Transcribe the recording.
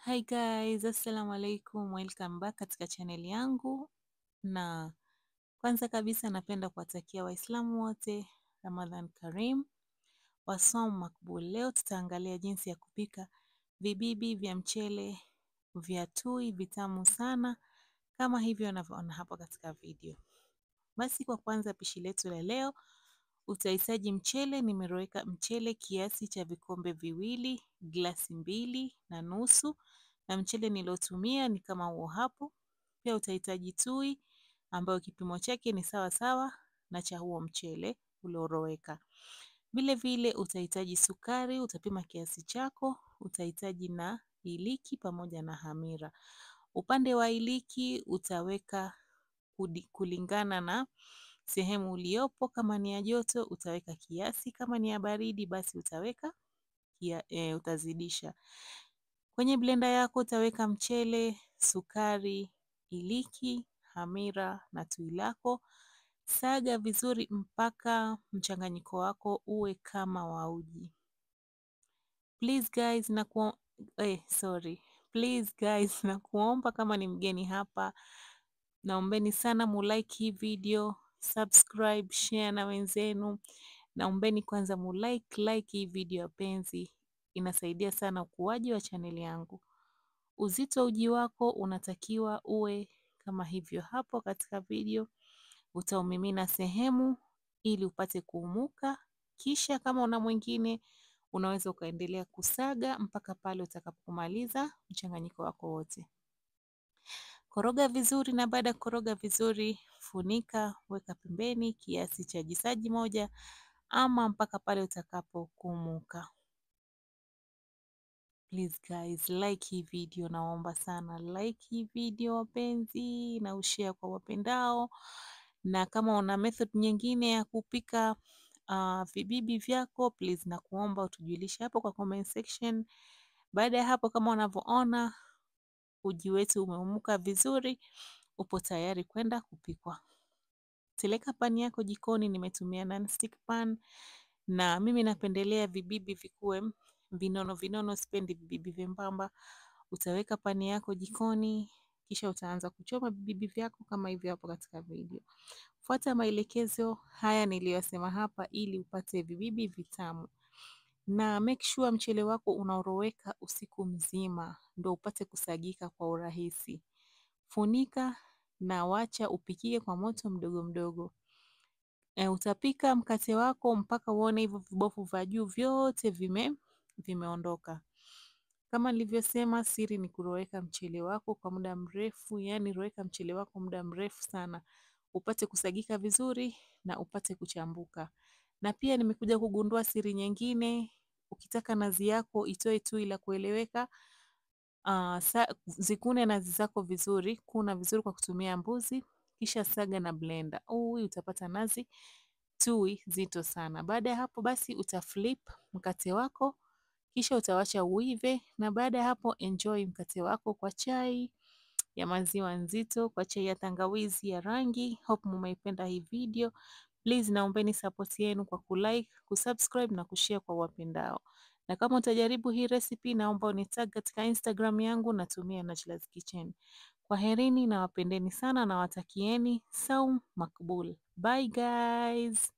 Hi guys, assalamu alaikum, welcome back katika channel yangu. Na kwanza kabisa napenda kuwatakia Waislamu wote Ramadhan Karim, wasom makbul. Leo tutaangalia jinsi ya kupika vibibi vya mchele vya tui vitamu sana kama hivyo unavyoona hapa katika video. Basi kwa kwanza pishi letu la leo utahitaji mchele. Nimeroweka mchele kiasi cha vikombe viwili, glasi 2.5, na mchele nilotumia ni kama huo hapo. Pia utahitaji tui ambayo kipimo chake ni sawa sawa na cha huo mchele ulioroweka. Vile vile utahitaji sukari, utapima kiasi chako. Utahitaji na iliki pamoja na hamira. Upande wa iliki utaweka kulingana na sehemu uliopo. Kama ni ya joto utaweka kiasi, kama ni ya baridi basi utazidisha. Kwenye blender yako utaweka mchele, sukari, iliki, hamira na tui lako. Saga vizuri mpaka mchanganyiko wako uwe kama wa uji. Please guys, nakuomba kama ni mgeni hapa, naombeni sana mulike hii video, subscribe, share na wenzenu. Naombeni kwanza like hii video wapenzi, inasaidia sana ukuaji wa chaneli yangu. Uzito uji wako unatakiwa uwe kama hivyo hapo katika video. Utaumimina sehemu ili upate kuumuka, kisha kama una mwingine unaweza ukaendelea kusaga mpaka pale utakapomaliza mchanganyiko wako wote. Koroga vizuri, na baada ya koroga vizuri funika, weka pembeni kiasi cha jisaji moja ama mpaka pale utakapokuumuka. Please guys, like hii video, naomba sana like hii video wapenzi, na ushare kwa wapendao. Na kama una method nyingine ya kupika vibibi vyako, please nakuomba utujulishe hapo kwa comment section. Baada ya hapo, kama unavyoona uji wetu umeumuka vizuri, upo tayari kwenda kupikwa. Teleka pani yako jikoni. Nimetumia non-stick pan na mimi napendelea vibibi vikuwe vinono, sipendi vibibi vyembamba. Utaweka pani yako jikoni, kisha utaanza kuchoma vibibi vyako kama hivyo hapo katika video. Fuata maelekezo haya niliyosema hapa ili upate vibibi vitamu. Na make sure mchele wako unaoroweka usiku mzima ndio upate kusagika kwa urahisi. Funika na wacha upikie kwa moto mdogo mdogo. Utapika mkate wako mpaka uone hivyo vibofu vya juu vyote vimeondoka. Kama nilivyosema, siri ni kuroweka mchele wako kwa muda mrefu, yani roweka mchele wako muda mrefu sana upate kusagika vizuri na upate kuchambuka. Na pia nimekuja kugundua siri nyingine. Ukitaka nazi yako itoe tui la kueleweka, zikune nazi zako vizuri, kuna vizuri kwa kutumia mbuzi, kisha saga na blender. Utapata nazi tui zito sana. Baada ya hapo basi utaflip mkate wako, kisha utawacha uive, na baada ya hapo enjoy mkate wako kwa chai ya maziwa nzito, kwa chai ya tangawizi ya rangi. Hope mumeipenda hii video. Please naombeni support yenu kwa kulike, kusubscribe na kushare kwa wapendao. Na kama utajaribu hii recipe, naomba unitag katika Instagram yangu, natumia Najla's Kitchen. Kwaherini na wapendeni sana, na watakieni saum makbul. Bye guys.